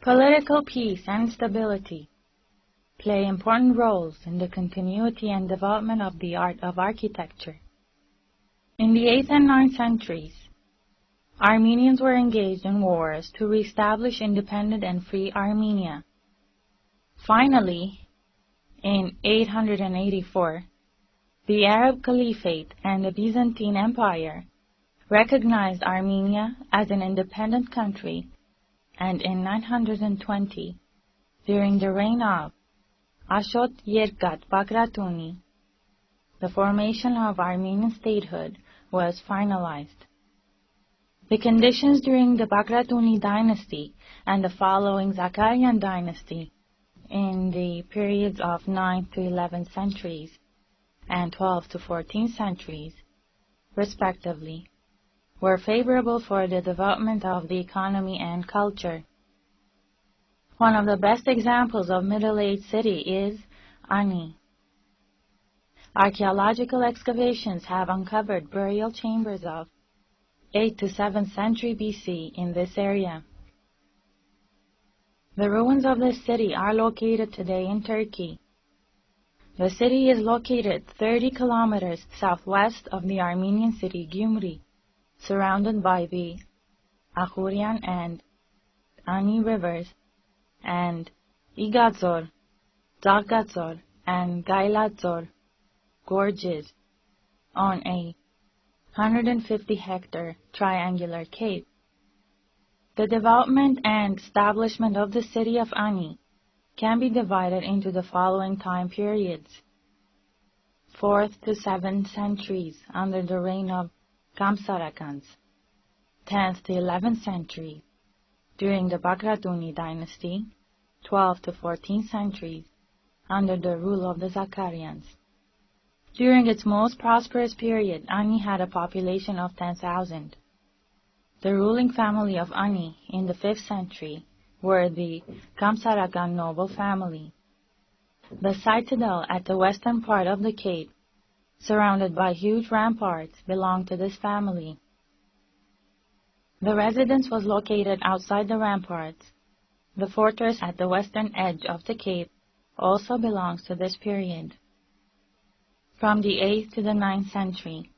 Political peace and stability play important roles in the continuity and development of the art of architecture. In the 8th and 9th centuries, Armenians were engaged in wars to reestablish independent and free Armenia. Finally, in 884, the Arab Caliphate and the Byzantine Empire recognized Armenia as an independent country, and in 920, during the reign of Ashot Yerkat Bagratuni, the formation of Armenian statehood was finalized. The conditions during the Bagratuni dynasty and the following Zakarian dynasty in the periods of 9th to 11th centuries and 12th to 14th centuries, respectively, were favorable for the development of the economy and culture. One of the best examples of middle-aged city is Ani. Archaeological excavations have uncovered burial chambers of 8th to 7th century BC in this area. The ruins of this city are located today in Turkey. The city is located 30 kilometers southwest of the Armenian city Gyumri, surrounded by the Akhurian and Ani rivers, and Igazor, Dalgazor, and Gailazor gorges on a 150-hectare triangular cape. The development and establishment of the city of Ani can be divided into the following time periods. 4th to 7th centuries under the reign of Kamsarakans, 10th to 11th century during the Bagratuni dynasty, 12th to 14th centuries under the rule of the Zakarians. During its most prosperous period, Ani had a population of 10,000. The ruling family of Ani in the 5th century were the Kamsarakan noble family. The citadel at the western part of the cape, surrounded by huge ramparts, belonged to this family. The residence was located outside the ramparts. The fortress at the western edge of the cape also belongs to this period. From the 8th to the 9th century,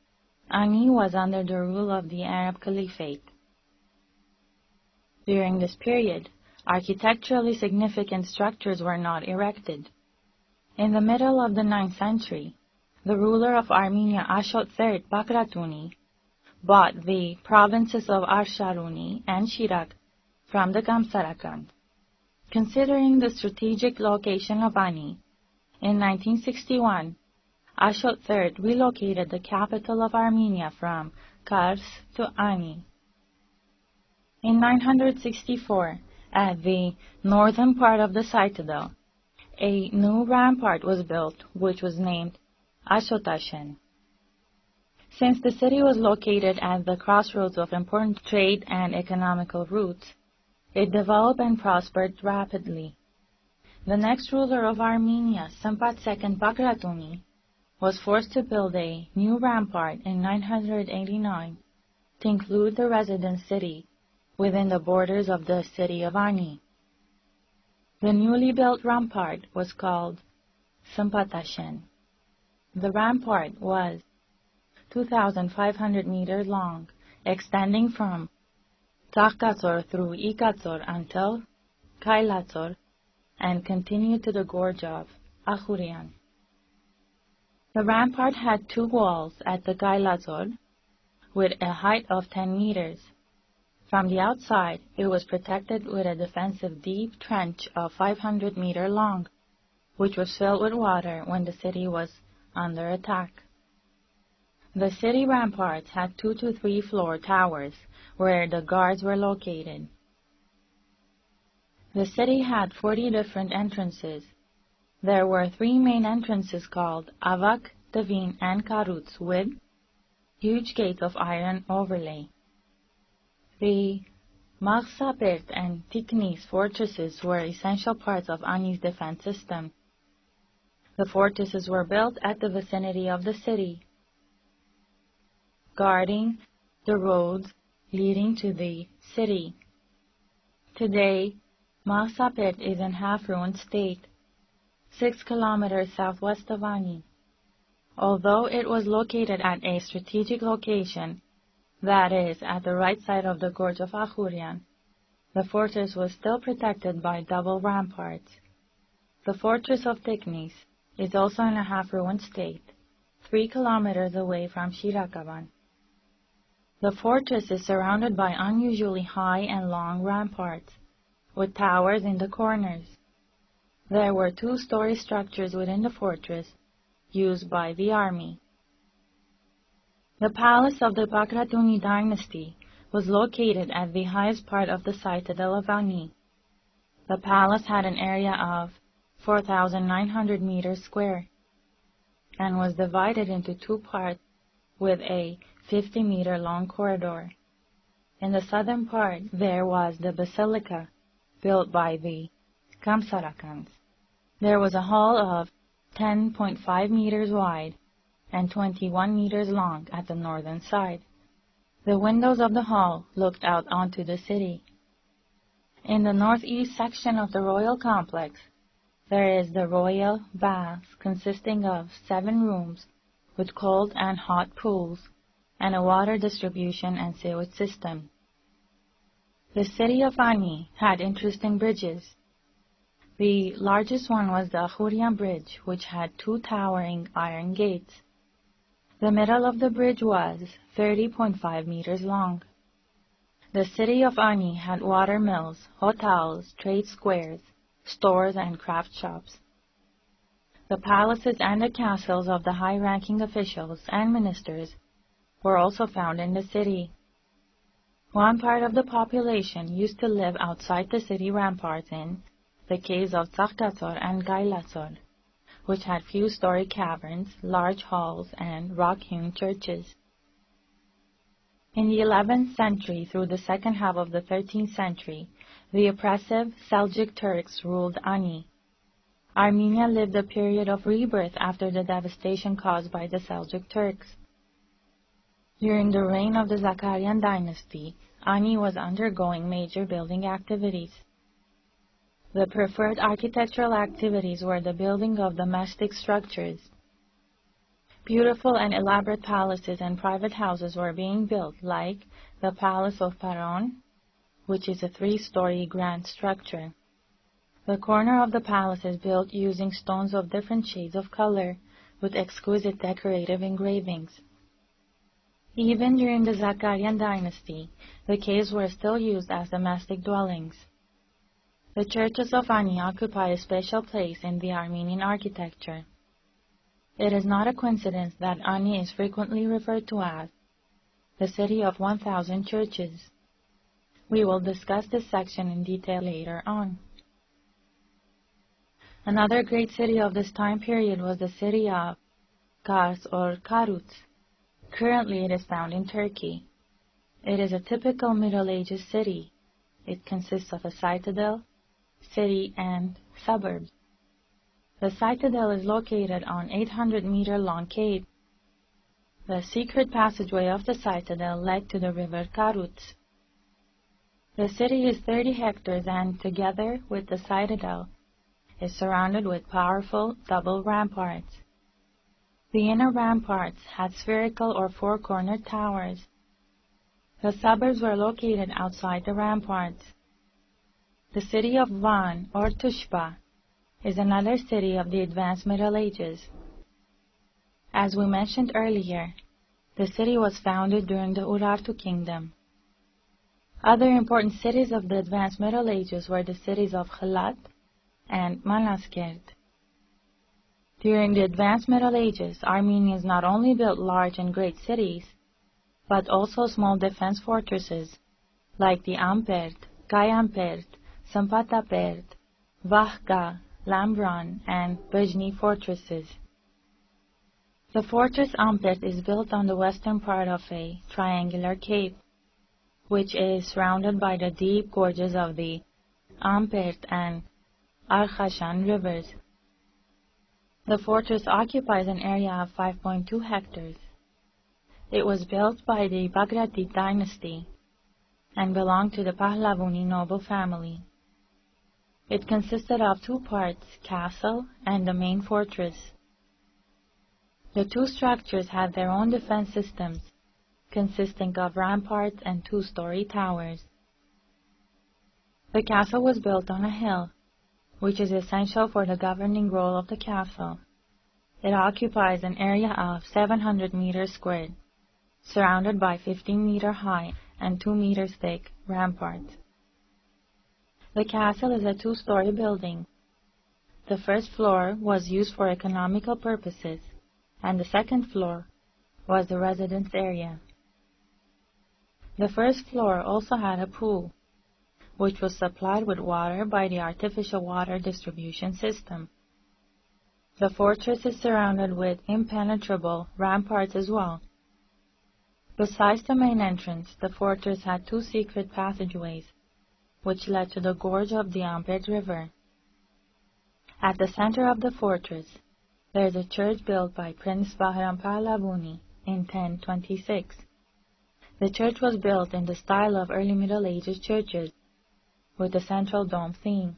Ani was under the rule of the Arab Caliphate. During this period, architecturally significant structures were not erected. In the middle of the 9th century, the ruler of Armenia, Ashot III Bagratuni, bought the provinces of Arsharuni and Shirak from the Kamsarakan. Considering the strategic location of Ani, in 1961, Ashot III relocated the capital of Armenia from Kars to Ani. In 964, at the northern part of the citadel, a new rampart was built, which was named Ashotashen. Since the city was located at the crossroads of important trade and economical routes, it developed and prospered rapidly. The next ruler of Armenia, Sampat II Bagratuni, was forced to build a new rampart in 989 to include the resident city within the borders of the city of Ani. The newly built rampart was called Sampatashen. The rampart was 2,500 meters long, extending from Takazor through Ikazor until Kailazor, and continued to the gorge of Akhurian. The rampart had two walls at the Kailazor, with a height of 10 meters. From the outside, it was protected with a defensive deep trench of 500 meters long, which was filled with water when the city was under attack. The city ramparts had 2 to 3 floor towers where the guards were located. The city had 40 different entrances. There were 3 main entrances called Avak, Davin, and Karuts with huge gates of iron overlay. The Maghsabert and Tiknis fortresses were essential parts of Ani's defense system. The fortresses were built at the vicinity of the city, guarding the roads leading to the city. Today, Malsapet is in half-ruined state, 6 kilometers southwest of Ani. Although it was located at a strategic location, that is, at the right side of the gorge of Akhurian, the fortress was still protected by double ramparts. The fortress of Tiknis is also in a half-ruined state, 3 kilometers away from Shirakaban. The fortress is surrounded by unusually high and long ramparts, with towers in the corners. There were 2-story structures within the fortress, used by the army. The palace of the Bakratuni dynasty was located at the highest part of the citadel of Ani. The palace had an area of 4,900 meters square, and was divided into 2 parts with a 50-meter-long corridor. In the southern part there was the basilica, built by the Kamsarakans. There was a hall of 10.5 meters wide and 21 meters long at the northern side. The windows of the hall looked out onto the city. In the northeast section of the royal complex, there is the royal baths, consisting of 7 rooms with cold and hot pools and a water distribution and sewage system. The city of Ani had interesting bridges. The largest one was the Akhurian Bridge, which had 2 towering iron gates. The middle of the bridge was 30.5 meters long. The city of Ani had water mills, hotels, trade squares, stores, and craft shops. The palaces and the castles of the high-ranking officials and ministers were also found in the city. One part of the population used to live outside the city ramparts in the caves of Tsakhtatsor and Gailatsor, which had few-story caverns, large halls, and rock-hewn churches. In the 11th century through the second half of the 13th century, the oppressive Seljuk Turks ruled Ani. Armenia lived a period of rebirth after the devastation caused by the Seljuk Turks. During the reign of the Zakarian dynasty, Ani was undergoing major building activities. The preferred architectural activities were the building of domestic structures. Beautiful and elaborate palaces and private houses were being built, like the Palace of Paron, which is a 3-story grand structure. The corner of the palace is built using stones of different shades of color, with exquisite decorative engravings. Even during the Zakarian dynasty, the caves were still used as domestic dwellings. The churches of Ani occupy a special place in the Armenian architecture. It is not a coincidence that Ani is frequently referred to as the city of 1,000 churches. We will discuss this section in detail later on. Another great city of this time period was the city of Kars or Karut. Currently it is found in Turkey. It is a typical Middle Ages city. It consists of a citadel, city, and suburbs. The citadel is located on 800-meter-long cave. The secret passageway of the citadel led to the river Karut. The city is 30 hectares and, together with the citadel, is surrounded with powerful double ramparts. The inner ramparts had spherical or 4-cornered towers. The suburbs were located outside the ramparts. The city of Van, or Tushpa, is another city of the advanced Middle Ages. As we mentioned earlier, the city was founded during the Urartu kingdom. Other important cities of the advanced Middle Ages were the cities of Khalat and Manaskert. During the advanced Middle Ages, Armenians not only built large and great cities, but also small defense fortresses, like the Ambert, Gaiampert, Sampatapert, Vahga, Lambron, and Bajni fortresses. The fortress Ambert is built on the western part of a triangular cape, which is surrounded by the deep gorges of the Ambert and Arkhashan rivers. The fortress occupies an area of 5.2 hectares. It was built by the Bagratid dynasty and belonged to the Pahlavuni noble family. It consisted of two parts, castle and the main fortress. The two structures had their own defense systems, consisting of ramparts and two-story towers. The castle was built on a hill, which is essential for the governing role of the castle. It occupies an area of 700 meters squared, surrounded by 15-meter high and 2 meters thick ramparts. The castle is a two-story building. The first floor was used for economical purposes, and the second floor was the residence area. The first floor also had a pool, which was supplied with water by the artificial water distribution system. The fortress is surrounded with impenetrable ramparts as well. Besides the main entrance, the fortress had two secret passageways, which led to the gorge of the Ambert River. At the center of the fortress, there is a church built by Prince Bahram Pahlavi in 1026. The church was built in the style of early Middle Ages churches, with a central dome theme.